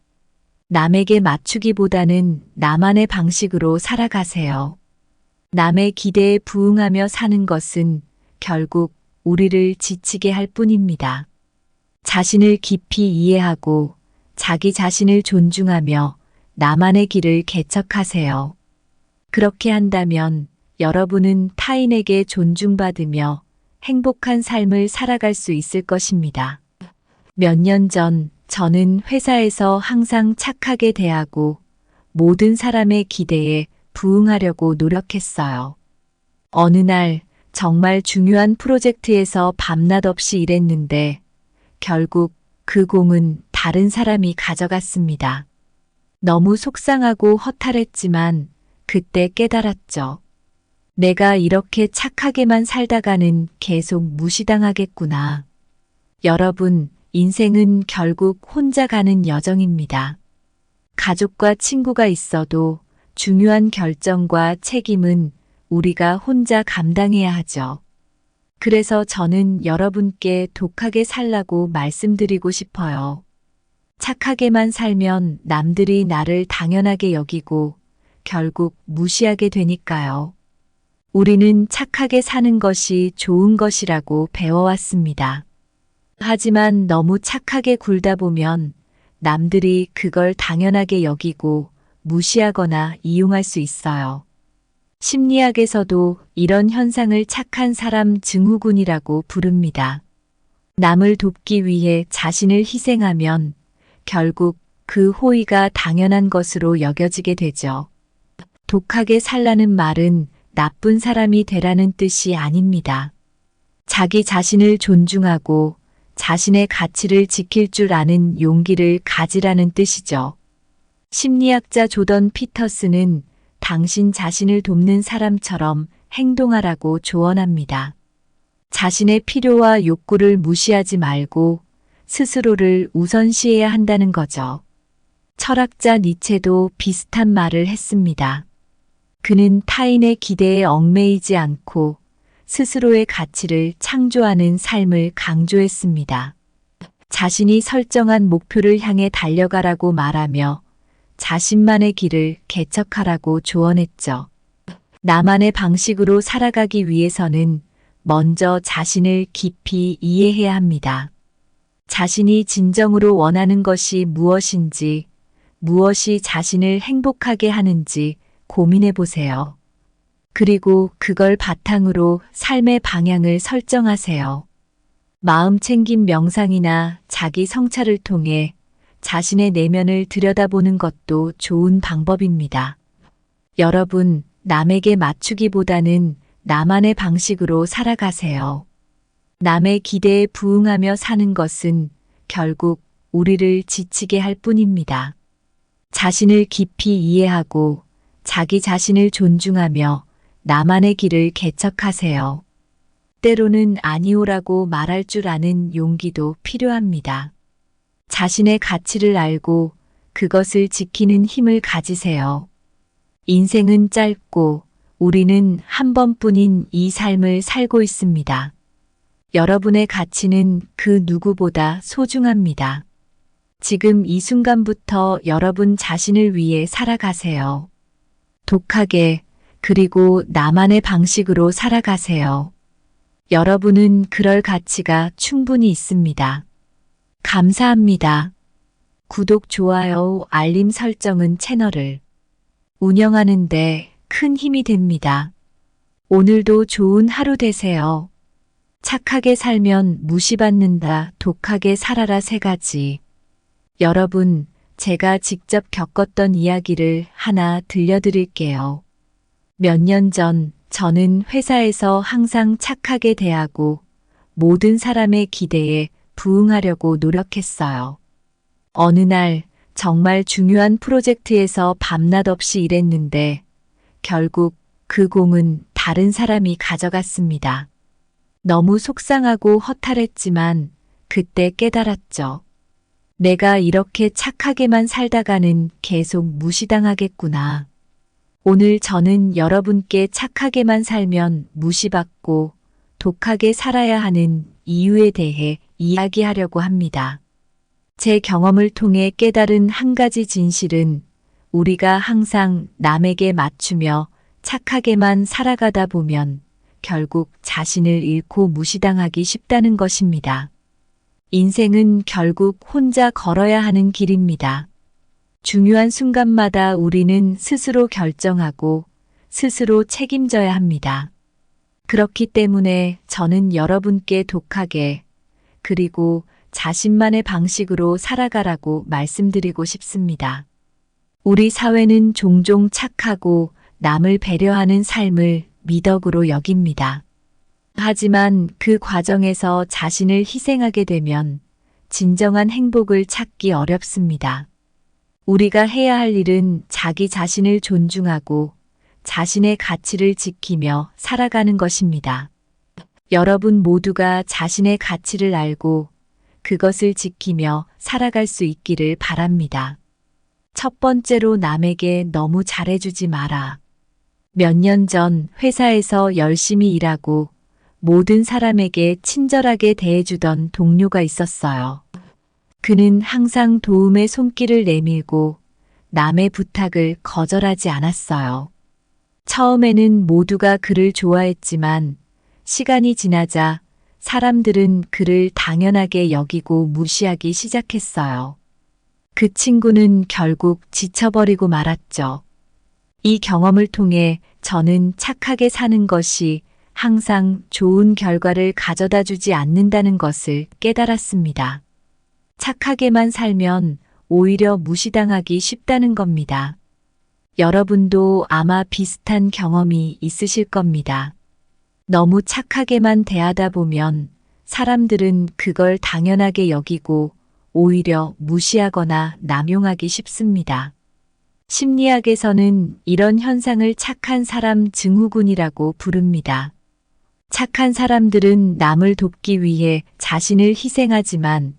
A: 남에게 맞추기보다는 나만의 방식으로 살아가세요. 남의 기대에 부응하며 사는 것은 결국 우리를 지치게 할 뿐입니다. 자신을 깊이 이해하고 자기 자신을 존중하며 나만의 길을 개척하세요. 그렇게 한다면 여러분은 타인에게 존중받으며 행복한 삶을 살아갈 수 있을 것입니다. 몇 년 전 저는 회사에서 항상 착하게 대하고 모든 사람의 기대에 부응하려고 노력했어요. 어느 날 정말 중요한 프로젝트에서 밤낮 없이 일했는데 결국 그 공은 다른 사람이 가져갔습니다. 너무 속상하고 허탈했지만 그때 깨달았죠. 내가 이렇게 착하게만 살다가는 계속 무시당하겠구나. 여러분, 인생은 결국 혼자 가는 여정입니다. 가족과 친구가 있어도 중요한 결정과 책임은 우리가 혼자 감당해야 하죠. 그래서 저는 여러분께 독하게 살라고 말씀드리고 싶어요. 착하게만 살면 남들이 나를 당연하게 여기고 결국 무시하게 되니까요. 우리는 착하게 사는 것이 좋은 것이라고 배워왔습니다. 하지만 너무 착하게 굴다 보면 남들이 그걸 당연하게 여기고 무시하거나 이용할 수 있어요. 심리학에서도 이런 현상을 착한 사람 증후군이라고 부릅니다. 남을 돕기 위해 자신을 희생하면 결국 그 호의가 당연한 것으로 여겨지게 되죠. 독하게 살라는 말은 나쁜 사람이 되라는 뜻이 아닙니다. 자기 자신을 존중하고 자신의 가치를 지킬 줄 아는 용기를 가지라는 뜻이죠. 심리학자 조던 피터스는 당신 자신을 돕는 사람처럼 행동하라고 조언합니다. 자신의 필요와 욕구를 무시하지 말고 스스로를 우선시해야 한다는 거죠. 철학자 니체도 비슷한 말을 했습니다. 그는 타인의 기대에 얽매이지 않고 스스로의 가치를 창조하는 삶을 강조했습니다. 자신이 설정한 목표를 향해 달려가라고 말하며 자신만의 길을 개척하라고 조언했죠. 나만의 방식으로 살아가기 위해서는 먼저 자신을 깊이 이해해야 합니다. 자신이 진정으로 원하는 것이 무엇인지, 무엇이 자신을 행복하게 하는지 고민해 보세요. 그리고 그걸 바탕으로 삶의 방향을 설정하세요. 마음 챙김 명상이나 자기 성찰을 통해 자신의 내면을 들여다보는 것도 좋은 방법입니다. 여러분, 남에게 맞추기보다는 나만의 방식으로 살아가세요. 남의 기대에 부응하며 사는 것은 결국 우리를 지치게 할 뿐입니다. 자신을 깊이 이해하고 자기 자신을 존중하며 나만의 길을 개척하세요. 때로는 아니오라고 말할 줄 아는 용기도 필요합니다. 자신의 가치를 알고 그것을 지키는 힘을 가지세요. 인생은 짧고 우리는 한 번뿐인 이 삶을 살고 있습니다. 여러분의 가치는 그 누구보다 소중합니다. 지금 이 순간부터 여러분 자신을 위해 살아가세요. 독하게, 그리고 나만의 방식으로 살아가세요. 여러분은 그럴 가치가 충분히 있습니다. 감사합니다. 구독, 좋아요, 알림 설정은 채널을 운영하는데 큰 힘이 됩니다. 오늘도 좋은 하루 되세요. 착하게 살면 무시받는다. 독하게 살아라. 3가지. 여러분, 제가 직접 겪었던 이야기를 하나 들려드릴게요. 몇 년 전 저는 회사에서 항상 착하게 대하고 모든 사람의 기대에 부응하려고 노력했어요. 어느 날 정말 중요한 프로젝트에서 밤낮 없이 일했는데 결국 그 공은 다른 사람이 가져갔습니다. 너무 속상하고 허탈했지만 그때 깨달았죠. 내가 이렇게 착하게만 살다가는 계속 무시당하겠구나. 오늘 저는 여러분께 착하게만 살면 무시받고 독하게 살아야 하는 이유에 대해 이야기하려고 합니다. 제 경험을 통해 깨달은 한 가지 진실은 우리가 항상 남에게 맞추며 착하게만 살아가다 보면 결국 자신을 잃고 무시당하기 쉽다는 것입니다. 인생은 결국 혼자 걸어야 하는 길입니다. 중요한 순간마다 우리는 스스로 결정하고 스스로 책임져야 합니다. 그렇기 때문에 저는 여러분께 독하게, 그리고 자신만의 방식으로 살아가라고 말씀드리고 싶습니다. 우리 사회는 종종 착하고 남을 배려하는 삶을 미덕으로 여깁니다. 하지만 그 과정에서 자신을 희생하게 되면 진정한 행복을 찾기 어렵습니다. 우리가 해야 할 일은 자기 자신을 존중하고 자신의 가치를 지키며 살아가는 것입니다. 여러분 모두가 자신의 가치를 알고 그것을 지키며 살아갈 수 있기를 바랍니다. 첫 번째로, 남에게 너무 잘해주지 마라. 몇 년 전 회사에서 열심히 일하고 모든 사람에게 친절하게 대해주던 동료가 있었어요. 그는 항상 도움의 손길을 내밀고 남의 부탁을 거절하지 않았어요. 처음에는 모두가 그를 좋아했지만 시간이 지나자 사람들은 그를 당연하게 여기고 무시하기 시작했어요. 그 친구는 결국 지쳐버리고 말았죠. 이 경험을 통해 저는 착하게 사는 것이 항상 좋은 결과를 가져다 주지 않는다는 것을 깨달았습니다. 착하게만 살면 오히려 무시당하기 쉽다는 겁니다. 여러분도 아마 비슷한 경험이 있으실 겁니다. 너무 착하게만 대하다 보면 사람들은 그걸 당연하게 여기고 오히려 무시하거나 남용하기 쉽습니다. 심리학에서는 이런 현상을 착한 사람 증후군이라고 부릅니다. 착한 사람들은 남을 돕기 위해 자신을 희생하지만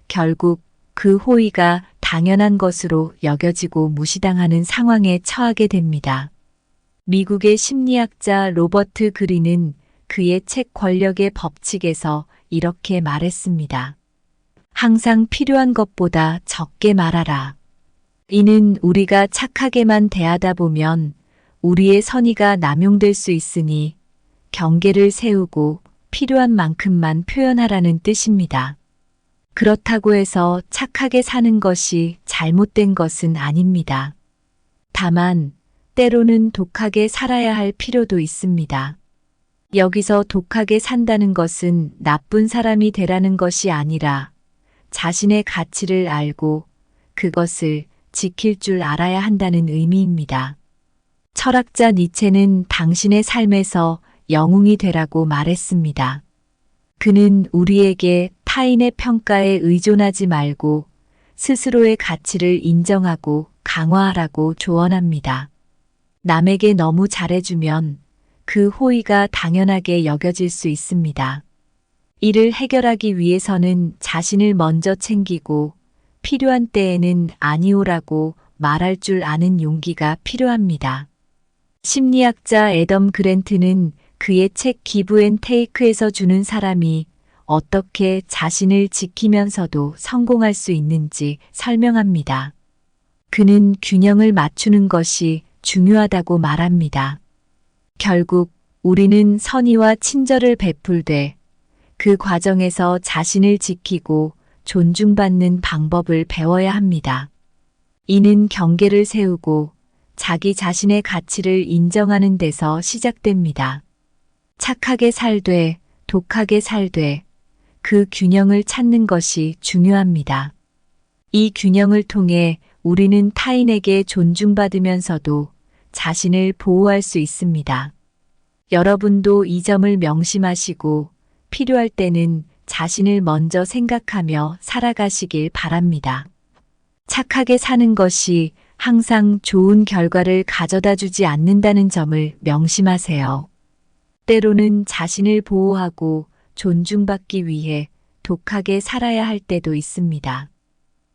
A: 결국 그 호의가 당연한 것으로 여겨지고 무시당하는 상황에 처하게 됩니다. 미국의 심리학자 로버트 그린은 그의 책 권력의 법칙에서 이렇게 말했습니다. 항상 필요한 것보다 적게 말하라. 이는 우리가 착하게만 대하다 보면 우리의 선의가 남용될 수 있으니 경계를 세우고 필요한 만큼만 표현하라는 뜻입니다. 그렇다고 해서 착하게 사는 것이 잘못된 것은 아닙니다. 다만 때로는 독하게 살아야 할 필요도 있습니다. 여기서 독하게 산다는 것은 나쁜 사람이 되라는 것이 아니라 자신의 가치를 알고 그것을 지킬 줄 알아야 한다는 의미입니다. 철학자 니체는 당신의 삶에서 영웅이 되라고 말했습니다. 그는 우리에게 타인의 평가에 의존하지 말고 스스로의 가치를 인정하고 강화하라고 조언합니다. 남에게 너무 잘해주면 그 호의가 당연하게 여겨질 수 있습니다. 이를 해결하기 위해서는 자신을 먼저 챙기고 필요한 때에는 아니오라고 말할 줄 아는 용기가 필요합니다. 심리학자 애덤 그랜트는 그의 책 기브 앤 테이크에서 주는 사람이 어떻게 자신을 지키면서도 성공할 수 있는지 설명합니다. 그는 균형을 맞추는 것이 중요하다고 말합니다. 결국 우리는 선의와 친절을 베풀되 그 과정에서 자신을 지키고 존중받는 방법을 배워야 합니다. 이는 경계를 세우고 자기 자신의 가치를 인정하는 데서 시작됩니다. 착하게 살되 독하게 살되 그 균형을 찾는 것이 중요합니다. 이 균형을 통해 우리는 타인에게 존중받으면서도 자신을 보호할 수 있습니다. 여러분도 이 점을 명심하시고 필요할 때는 자신을 먼저 생각하며 살아가시길 바랍니다. 착하게 사는 것이 항상 좋은 결과를 가져다 주지 않는다는 점을 명심하세요. 때로는 자신을 보호하고 존중받기 위해 독하게 살아야 할 때도 있습니다.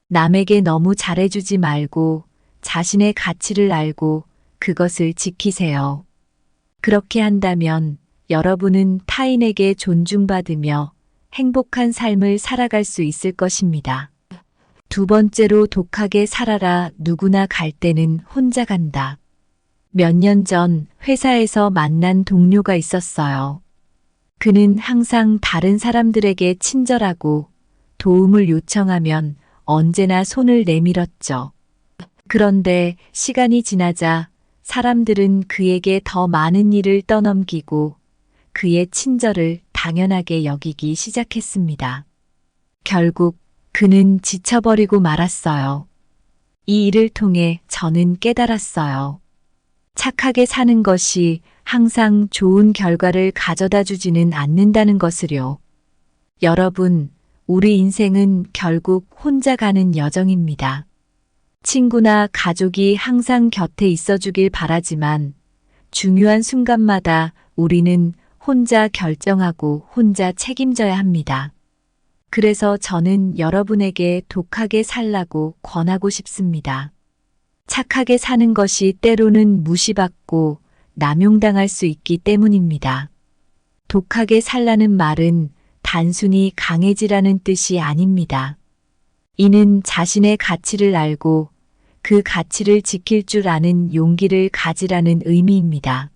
A: 남에게 너무 잘해주지 말고 자신의 가치를 알고 그것을 지키세요. 그렇게 한다면 여러분은 타인에게 존중받으며 행복한 삶을 살아갈 수 있을 것입니다. 두 번째로 독하게 살아라. 누구나 갈 때는 혼자 간다. 몇 년 전 회사에서 만난 동료가 있었어요. 그는 항상 다른 사람들에게 친절하고 도움을 요청하면 언제나 손을 내밀었죠. 그런데 시간이 지나자 사람들은 그에게 더 많은 일을 떠넘기고 그의 친절을 당연하게 여기기 시작했습니다. 결국 그는 지쳐버리고 말았어요. 이 일을 통해 저는 깨달았어요. 착하게 사는 것이 항상 좋은 결과를 가져다 주지는 않는다는 것을요. 여러분, 우리 인생은 결국 혼자 가는 여정입니다. 친구나 가족이 항상 곁에 있어 주길 바라지만 중요한 순간마다 우리는 혼자 결정하고 혼자 책임져야 합니다. 그래서 저는 여러분에게 독하게 살라고 권하고 싶습니다. 착하게 사는 것이 때로는 무시받고 남용당할 수 있기 때문입니다. 독하게 살라는 말은 단순히 강해지라는 뜻이 아닙니다. 이는 자신의 가치를 알고 그 가치를 지킬 줄 아는 용기를 가지라는 의미입니다.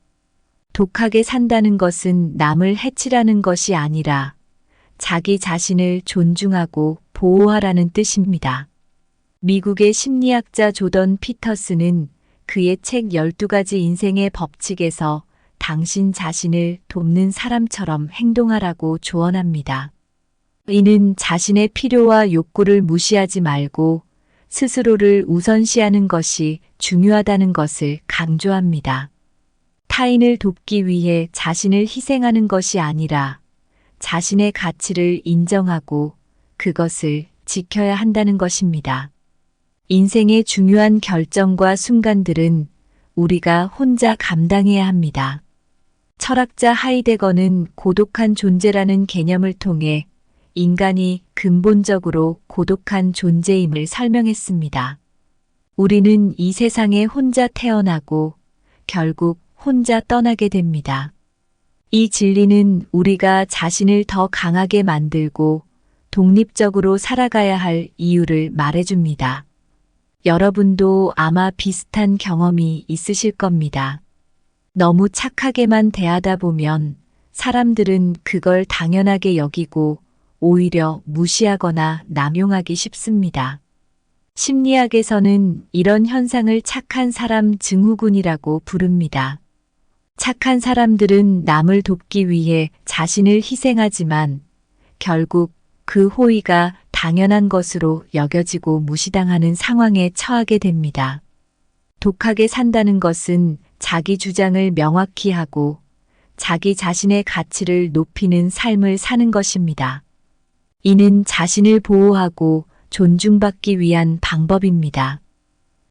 A: 독하게 산다는 것은 남을 해치라는 것이 아니라 자기 자신을 존중하고 보호하라는 뜻입니다. 미국의 심리학자 조던 피터스는 그의 책 12가지 인생의 법칙에서 당신 자신을 돕는 사람처럼 행동하라고 조언합니다. 이는 자신의 필요와 욕구를 무시하지 말고 스스로를 우선시하는 것이 중요하다는 것을 강조합니다. 타인을 돕기 위해 자신을 희생하는 것이 아니라 자신의 가치를 인정하고 그것을 지켜야 한다는 것입니다. 인생의 중요한 결정과 순간들은 우리가 혼자 감당해야 합니다. 철학자 하이데거는 고독한 존재라는 개념을 통해 인간이 근본적으로 고독한 존재임을 설명했습니다. 우리는 이 세상에 혼자 태어나고 결국 혼자 떠나게 됩니다. 이 진리는 우리가 자신을 더 강하게 만들고 독립적으로 살아가야 할 이유를 말해줍니다. 여러분도 아마 비슷한 경험이 있으실 겁니다. 너무 착하게만 대하다 보면 사람들은 그걸 당연하게 여기고 오히려 무시하거나 남용하기 쉽습니다. 심리학에서는 이런 현상을 착한 사람 증후군이라고 부릅니다. 착한 사람들은 남을 돕기 위해 자신을 희생하지만 결국 그 호의가 당연한 것으로 여겨지고 무시당하는 상황에 처하게 됩니다. 독하게 산다는 것은 자기 주장을 명확히 하고 자기 자신의 가치를 높이는 삶을 사는 것입니다. 이는 자신을 보호하고 존중받기 위한 방법입니다.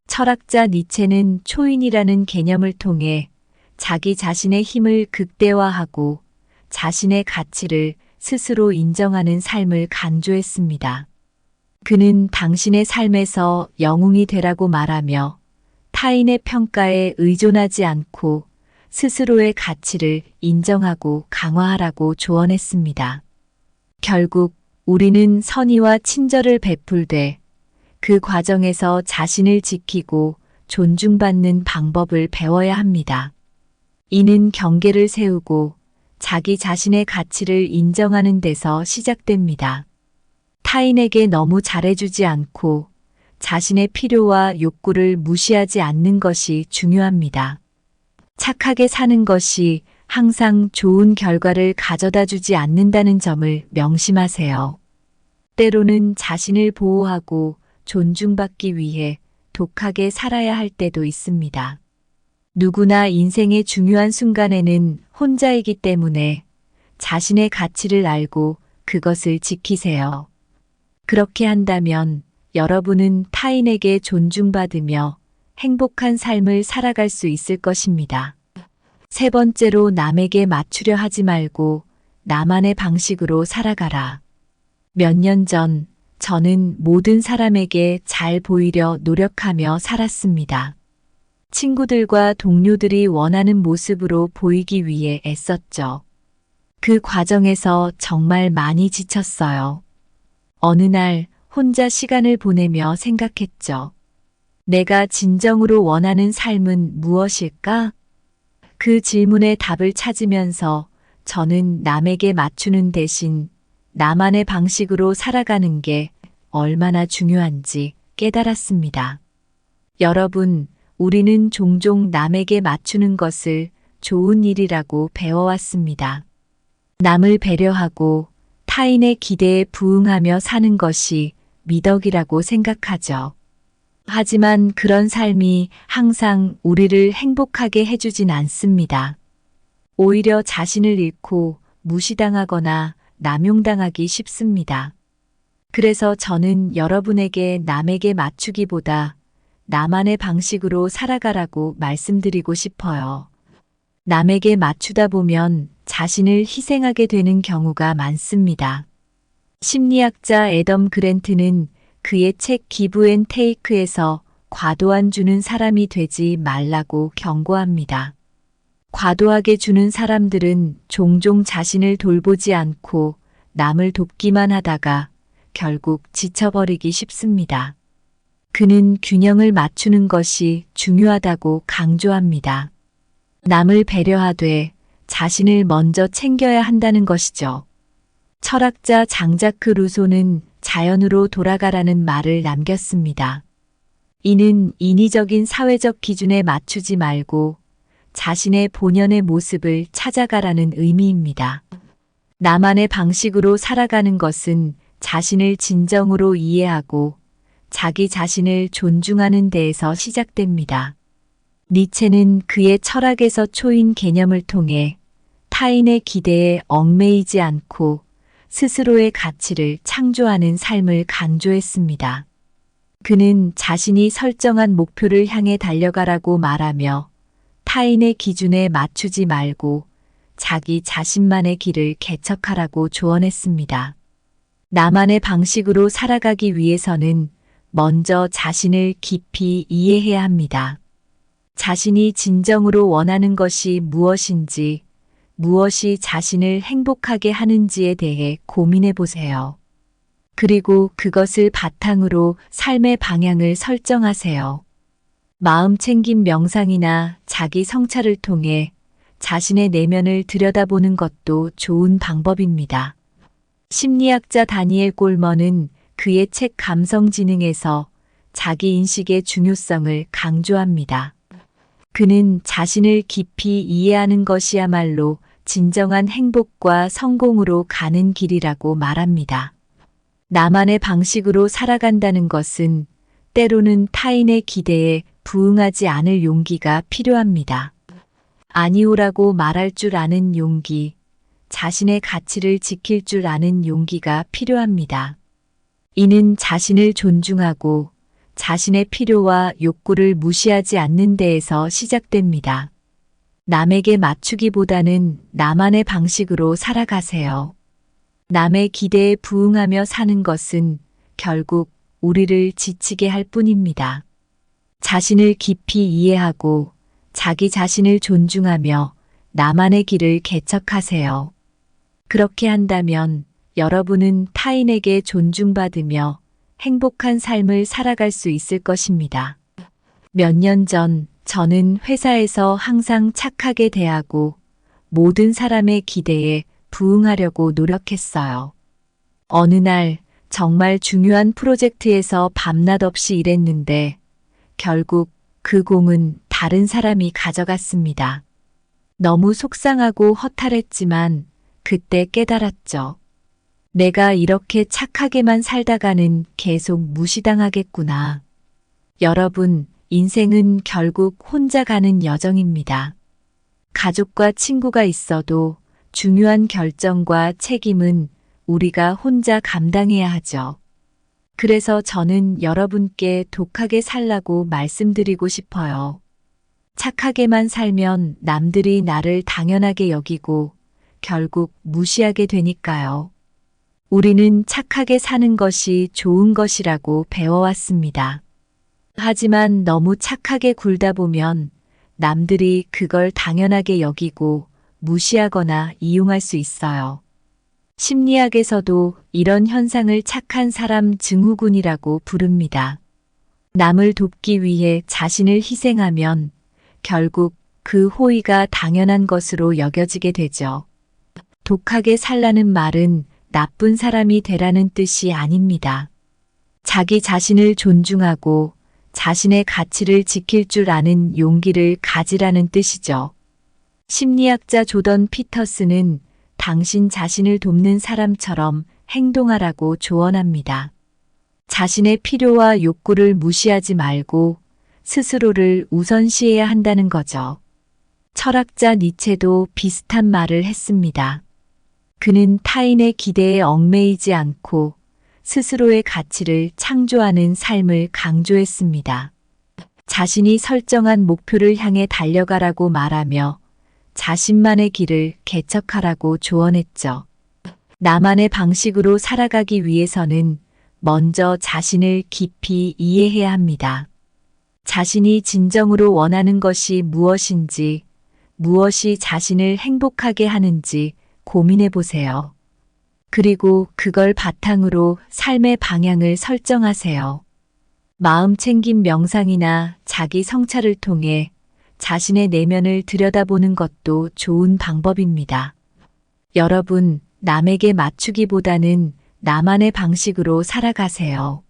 A: 철학자 니체는 초인이라는 개념을 통해 자기 자신의 힘을 극대화하고 자신의 가치를 스스로 인정하는 삶을 강조했습니다. 그는 당신의 삶에서 영웅이 되라고 말하며 타인의 평가에 의존하지 않고 스스로의 가치를 인정하고 강화하라고 조언했습니다. 결국 우리는 선의와 친절을 베풀되 그 과정에서 자신을 지키고 존중받는 방법을 배워야 합니다. 이는 경계를 세우고 자기 자신의 가치를 인정하는 데서 시작됩니다. 타인에게 너무 잘해주지 않고 자신의 필요와 욕구를 무시하지 않는 것이 중요합니다. 착하게 사는 것이 항상 좋은 결과를 가져다 주지 않는다는 점을 명심하세요. 때로는 자신을 보호하고 존중받기 위해 독하게 살아야 할 때도 있습니다. 누구나 인생의 중요한 순간에는 혼자이기 때문에 자신의 가치를 알고 그것을 지키세요. 그렇게 한다면 여러분은 타인에게 존중받으며 행복한 삶을 살아갈 수 있을 것입니다. 세 번째로 남에게 맞추려 하지 말고 나만의 방식으로 살아가라. 몇 년 전 저는 모든 사람에게 잘 보이려 노력하며 살았습니다. 친구들과 동료들이 원하는 모습으로 보이기 위해 애썼죠. 그 과정에서 정말 많이 지쳤어요. 어느 날 혼자 시간을 보내며 생각했죠. 내가 진정으로 원하는 삶은 무엇일까? 그 질문에 답을 찾으면서 저는 남에게 맞추는 대신 나만의 방식으로 살아가는 게 얼마나 중요한지 깨달았습니다. 여러분, 우리는 종종 남에게 맞추는 것을 좋은 일이라고 배워왔습니다. 남을 배려하고 타인의 기대에 부응하며 사는 것이 미덕이라고 생각하죠. 하지만 그런 삶이 항상 우리를 행복하게 해주진 않습니다. 오히려 자신을 잃고 무시당하거나 남용당하기 쉽습니다. 그래서 저는 여러분에게 남에게 맞추기보다 나만의 방식으로 살아가라고 말씀드리고 싶어요. 남에게 맞추다 보면 자신을 희생하게 되는 경우가 많습니다. 심리학자 애덤 그랜트는 그의 책 기브 앤 테이크에서 과도한 주는 사람이 되지 말라고 경고합니다. 과도하게 주는 사람들은 종종 자신을 돌보지 않고 남을 돕기만 하다가 결국 지쳐버리기 쉽습니다. 그는 균형을 맞추는 것이 중요하다고 강조합니다. 남을 배려하되 자신을 먼저 챙겨야 한다는 것이죠. 철학자 장자크 루소는 자연으로 돌아가라는 말을 남겼습니다. 이는 인위적인 사회적 기준에 맞추지 말고 자신의 본연의 모습을 찾아가라는 의미입니다. 나만의 방식으로 살아가는 것은 자신을 진정으로 이해하고 자기 자신을 존중하는 데에서 시작됩니다. 니체는 그의 철학에서 초인 개념을 통해 타인의 기대에 얽매이지 않고 스스로의 가치를 창조하는 삶을 강조했습니다. 그는 자신이 설정한 목표를 향해 달려가라고 말하며 타인의 기준에 맞추지 말고 자기 자신만의 길을 개척하라고 조언했습니다. 나만의 방식으로 살아가기 위해서는 먼저 자신을 깊이 이해해야 합니다. 자신이 진정으로 원하는 것이 무엇인지, 무엇이 자신을 행복하게 하는지에 대해 고민해 보세요. 그리고 그것을 바탕으로 삶의 방향을 설정하세요. 마음 챙김 명상이나 자기 성찰을 통해 자신의 내면을 들여다보는 것도 좋은 방법입니다. 심리학자 다니엘 골먼은 그의 책 감성지능에서 자기 인식의 중요성을 강조합니다. 그는 자신을 깊이 이해하는 것이야말로 진정한 행복과 성공으로 가는 길이라고 말합니다. 나만의 방식으로 살아간다는 것은 때로는 타인의 기대에 부응하지 않을 용기가 필요합니다. 아니오라고 말할 줄 아는 용기, 자신의 가치를 지킬 줄 아는 용기가 필요합니다. 이는 자신을 존중하고 자신의 필요와 욕구를 무시하지 않는 데에서 시작됩니다. 남에게 맞추기보다는 나만의 방식으로 살아가세요. 남의 기대에 부응하며 사는 것은 결국 우리를 지치게 할 뿐입니다. 자신을 깊이 이해하고 자기 자신을 존중하며 나만의 길을 개척하세요. 그렇게 한다면 여러분은 타인에게 존중받으며 행복한 삶을 살아갈 수 있을 것입니다. 몇 년 전 저는 회사에서 항상 착하게 대하고 모든 사람의 기대에 부응하려고 노력했어요. 어느 날 정말 중요한 프로젝트에서 밤낮 없이 일했는데 결국 그 공은 다른 사람이 가져갔습니다. 너무 속상하고 허탈했지만 그때 깨달았죠. 내가 이렇게 착하게만 살다가는 계속 무시당하겠구나. 여러분, 인생은 결국 혼자 가는 여정입니다. 가족과 친구가 있어도 중요한 결정과 책임은 우리가 혼자 감당해야 하죠. 그래서 저는 여러분께 독하게 살라고 말씀드리고 싶어요. 착하게만 살면 남들이 나를 당연하게 여기고 결국 무시하게 되니까요. 우리는 착하게 사는 것이 좋은 것이라고 배워왔습니다. 하지만 너무 착하게 굴다 보면 남들이 그걸 당연하게 여기고 무시하거나 이용할 수 있어요. 심리학에서도 이런 현상을 착한 사람 증후군이라고 부릅니다. 남을 돕기 위해 자신을 희생하면 결국 그 호의가 당연한 것으로 여겨지게 되죠. 독하게 살라는 말은 나쁜 사람이 되라는 뜻이 아닙니다. 자기 자신을 존중하고 자신의 가치를 지킬 줄 아는 용기를 가지라는 뜻이죠. 심리학자 조던 피터스는 당신 자신을 돕는 사람처럼 행동하라고 조언합니다. 자신의 필요와 욕구를 무시하지 말고 스스로를 우선시해야 한다는 거죠. 철학자 니체도 비슷한 말을 했습니다. 그는 타인의 기대에 얽매이지 않고 스스로의 가치를 창조하는 삶을 강조했습니다. 자신이 설정한 목표를 향해 달려가라고 말하며 자신만의 길을 개척하라고 조언했죠. 나만의 방식으로 살아가기 위해서는 먼저 자신을 깊이 이해해야 합니다. 자신이 진정으로 원하는 것이 무엇인지, 무엇이 자신을 행복하게 하는지 고민해 보세요. 그리고 그걸 바탕으로 삶의 방향을 설정하세요. 마음 챙김 명상이나 자기 성찰을 통해 자신의 내면을 들여다보는 것도 좋은 방법입니다. 여러분, 남에게 맞추기보다는 나만의 방식으로 살아가세요.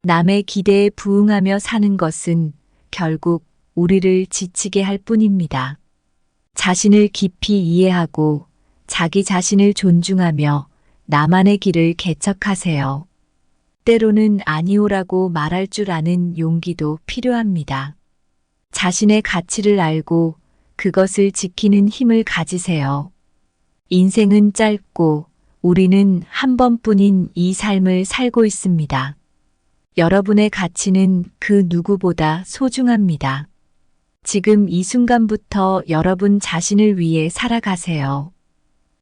A: 남의 기대에 부응하며 사는 것은 결국 우리를 지치게 할 뿐입니다. 자신을 깊이 이해하고 자기 자신을 존중하며 나만의 길을 개척하세요. 때로는 아니오라고 말할 줄 아는 용기도 필요합니다. 자신의 가치를 알고 그것을 지키는 힘을 가지세요. 인생은 짧고 우리는 한 번뿐인 이 삶을 살고 있습니다. 여러분의 가치는 그 누구보다 소중합니다. 지금 이 순간부터 여러분 자신을 위해 살아가세요.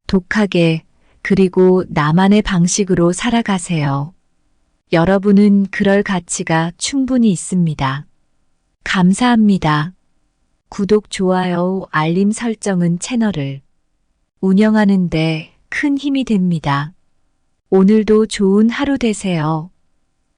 A: 독하게, 그리고 나만의 방식으로 살아가세요. 여러분은 그럴 가치가 충분히 있습니다. 감사합니다. 구독, 좋아요, 알림 설정은 채널을 운영하는 데 큰 힘이 됩니다. 오늘도 좋은 하루 되세요.